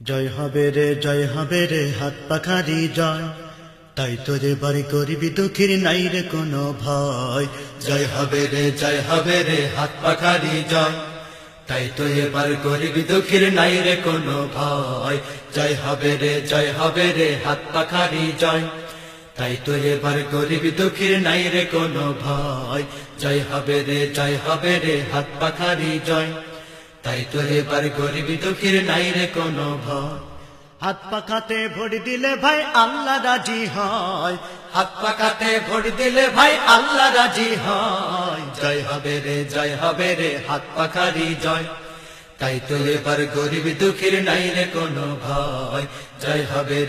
জয় হবে রে হাত পাখারি জয়, তাই তোরে বাড়ি করবি দুঃখীর নাই রে কোনো ভয়। জয় হবে রে হাত পাখারি জয়, তাই তো এবার করবি দুঃখীর নাই রে কোনো ভয়। জয় হবে রে হাত পাখারি জয়, তাই তো এবার করবি দুঃখীর নাই রে কোনো ভয়। জয় হবে রে হাত পাখারি জয়, তাই তো এবার করবি দুঃখীর নাই রে কোনো ভয়। হাত পাখাতে ভোট দিলে ভাই আল্লাহ রাজি হয়, হাত পাখাতে ভোট দিলে ভাই আল্লাহ রাজি হয়। জয় হবে রে হাত পাখারি জয়, তাই তো এবার গরিব দুঃখীর নাই রে কোনো ভয়। জয় হবে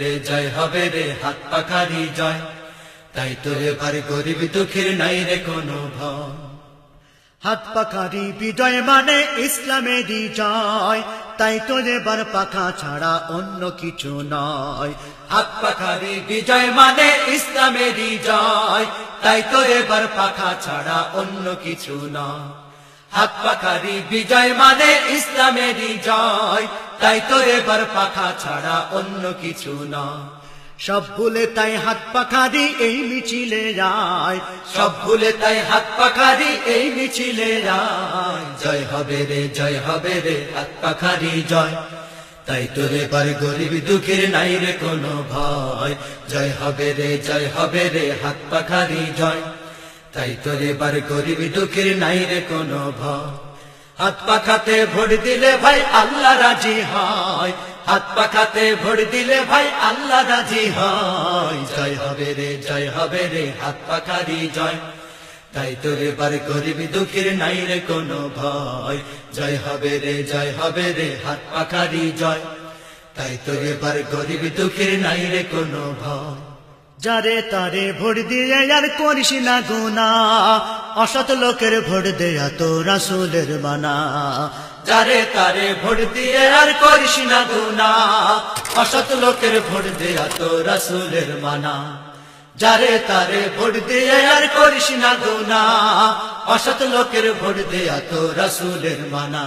রে হাত পাখারি জয়, তাই তো এবার গরিব দুঃখীর নাই রে কোনো ভয়। হাত পাখারি বিজয় মানে ইসলামেরই জয়, তাই তো এবার পাখা ছাড়া অন্য কিছু নয়। হাত পাখারি বিজয় মানে ইসলামেরই জয়, তাই তো এবার পাখা ছাড়া অন্য কিছু নয়। হাত পাখারি বিজয় মানে ইসলামেরই জয়, তাই তো এবার পাখা ছাড়া অন্য কিছু নয়। সব ভুলে তাই হাত পাখারি এই মিছিলে যায়, সব ভুলে তাই হাত পাখারি এই মিছিলে যায়। জয় হবে রে হাত পাখারি জয়, তাই তো এবার গরিব দুঃখীর নাই রে কোনো ভয়। জয় হবে রে হাত পাখারি জয়, তাই তো এবার গরিব দুঃখীর নাই রে কোনো ভয়। হাত পাখাতে ভোট দিলে ভাই আল্লাহ রাজি হয়, হাত পাখাতে ভোট দিলে ভাই আল্লাহ রাজি হয়। জয় হবে রে হাত পাখারি জয়, তাই তো এবার গরিব দুঃখীর নাই রে কোনো ভয়। জয় হবে রে হাত পাখারি জয়, তাই তো এবার গরিব দুঃখীর নাই রে কোনো ভয়। যারে তারে ভোট দিয়ে আর করিস না গুনাহ, অসৎ লোকের ভোট দেয়া তো রাসূলের মানা। যারে তারে ভোট দিয়ে আর করিস না গুনাহ, অসৎ লোকের ভোট দেয়া তো রাসূলের মানা। যারে তারে ভোট দিয়ে আর করিস না গুনাহ, অসৎ লোকের ভোট দেয়া তো রাসূলের মানা।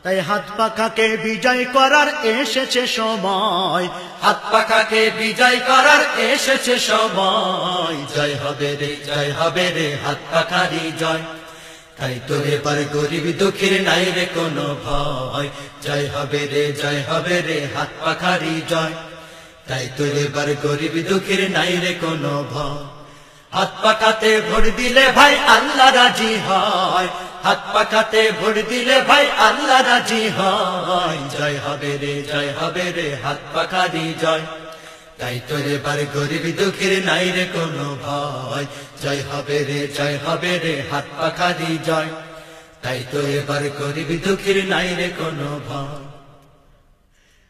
তাই হাত পাখাকে বিজয় করার এসেছে সময়, হাত পাখাকে বিজয় করার এসেছে সময়। জয় হবে রে হাত পাখারি জয়, তাই তো এবার গরিব দুঃখীর নাই রে কোনো ভয়। জয় হবে রে হাত পাখারি জয়, তাই তো এবার গরিব দুঃখীর নাই রে কোনো ভয়। হাত পাখাতে ভোট দিলে ভাই আল্লাহ রাজি হয়, হাত পাখাতে ভোট দিলে ভাই আল্লাহ রাজি হয়। জয় হবে রে হাত পাখারি জয়, তাই তো এবার গরিব দুঃখীর নাই রে কোনো ভয়। জয় হবে রে হাত পাখারি জয়, তাই তো এবার গরিব দুঃখীর নাই রে কোনো ভয়।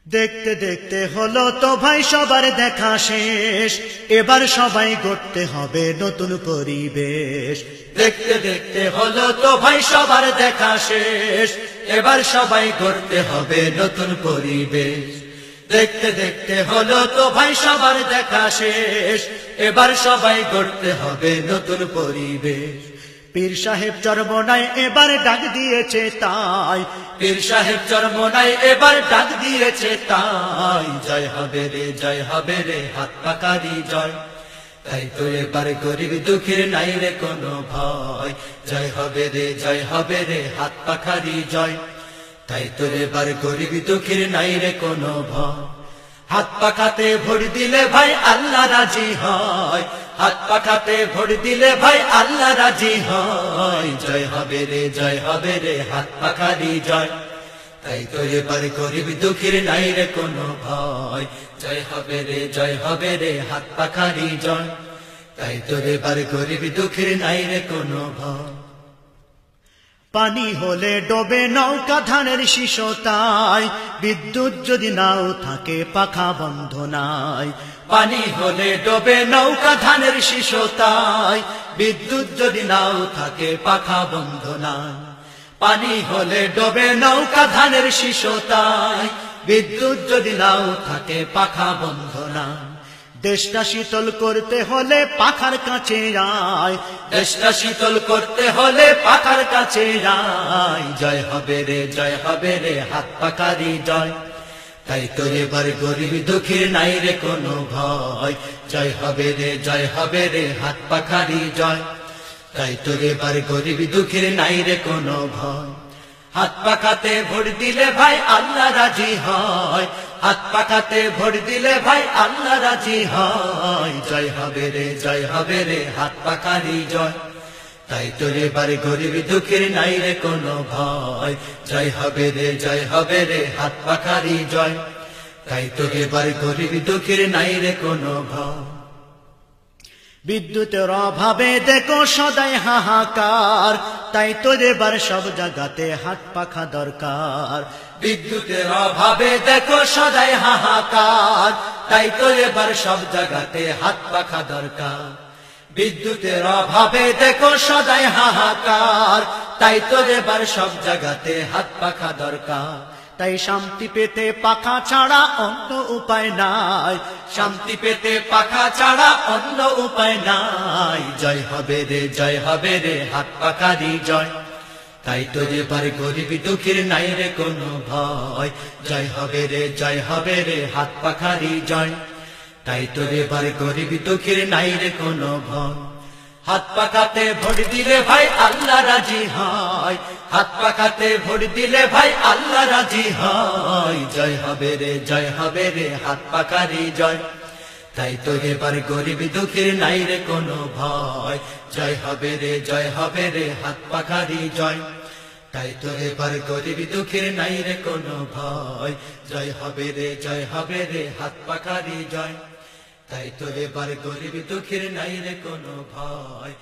দেখতে দেখতে হলো তো ভাই সবার দেখা শেষ, এবার সবাই গড়তে হবে নতুন পরিবেশ। দেখতে দেখতে হলো তো ভাই সবার দেখা শেষ, এবার সবাই গড়তে হবে নতুন পরিবেশ। দেখতে দেখতে হলো তো ভাই সবার দেখা শেষ, এবার সবাই গড়তে হবে নতুন পরিবেশ। পীর সাহেব চরমনায় এবার ডাক দিয়েছে তাই, পীর সাহেব চরমনায় এবার ডাক দিয়েছে তাই। জয় হবে রে হাত পাখারি জয়, তাই তো এবার গরিব দুঃখীর নাই রে কোনো ভয়। জয় হবে রে হাত পাখারি জয়, তাই তো এবার গরিব দুঃখীর নাই রে কোনো ভয়। হাত পাখাতে ভোট দিলে ভাই আল্লাহ রাজি হয়, হাত পাখাতে ভোট দিলে ভাই আল্লাহ রাজি হয়। জয় হবে রে হাত পাখারি জয়, তাই তো এবার গরিব দুঃখীর নাই রে কোনো ভয়। জয় হবে রে হাত পাখারি জয়, তাই তো এবার গরিব দুঃখীর নাই রে কোনো ভয়। পানি হলে ডোবে নৌকা ধানের শিশোতায়, বিদ্যুৎ যদি নাও থাকে পাখা বন্ধ নাই। পানি হলে ডোবে নৌকা ধানের শিশোতায়, বিদ্যুৎ যদি নাও থাকে পাখা বন্ধ নাই। পানি হলে ডোবে নৌকা ধানের শিশোতায়, বিদ্যুৎ যদি নাও থাকে পাখা বন্ধ নাই। দেশটা শীতল করতে হলে পাখার কাছে আয়, দেশটা শীতল করতে হলে পাখার কাছে আয়। জয় হবে রে হাত পাখারি জয়, তাই তো এবার গরিব দুঃখীর নাই রে কোনো ভয়, জয় হবে রে জয় হবে রে হাত পাখারি জয়। তাই তো এবার গরিব দুঃখীর নাই রে কোনো ভয়, হাত পাখাতে ভোট দিলে ভাই আল্লাহ রাজি হয়, হাত পাখাতে ভোট দিলে ভাই আল্লাহ রাজি হয়, জয় হবে রে জয় হবে রে হাত পাখারি জয়। তাই তো এবার গরিব দুঃখীর নাই রে কোনো ভয়, জয় হবে রে জয় হবে রে হাত পাখারি জয়। তাই তো এবার গরিব দুঃখীর নাই রে কোনো ভয়। বিদ্যুতের অভাবে দেখো সদাই হাহাকার, তাই তো এবার সব জায়গাতে হাত পাখা দরকার। বিদ্যুতের অভাবে দেখো সদাই হাহাকার, তাই তো এবার সব জায়গাতে হাত পাখা দরকার। বিদ্যুতের অভাবে দেখো সদাই হাহাকার, তাই তো এবার সব জায়গাতে হাত পাখা দরকার। তাই শান্তি পেতে পাখা ছাড়া অন্য উপায় নাই, শান্তি পেতে পাখা ছাড়া অন্য উপায় নাই, জয় হবে রে জয় হবে রে হাত পাখারি জয়। তাই তো এবার গরিব দুঃখীর নাই রে কোনো ভয়, জয় হবে রে জয় হবে রে হাত পাখারি জয়। তাই তো এবার গরিব দুঃখীর নাই রে কোনো ভয়, হাত পাখাতে ভোট দিলে ভাই আল্লাহ রাজি হয়, হাত পাখাতে ভোট দিলে ভাই আল্লাহ রাজি হয়, জয় হবে রে জয় হবে রে হাত পাখারি জয়। তাই তো এবার গরিব দুঃখীর নাই রে কোনো ভয়, জয় হবে রে জয় হবে রে হাত পাখারি জয়। তাই তো এবার গরিব দুঃখীর নাই রে কোনো ভয়, জয় হবে রে জয় হবে রে হাত পাখারি জয়। তাই তো এবার গরিব দুঃখীর নাই রে কোনো ভয়।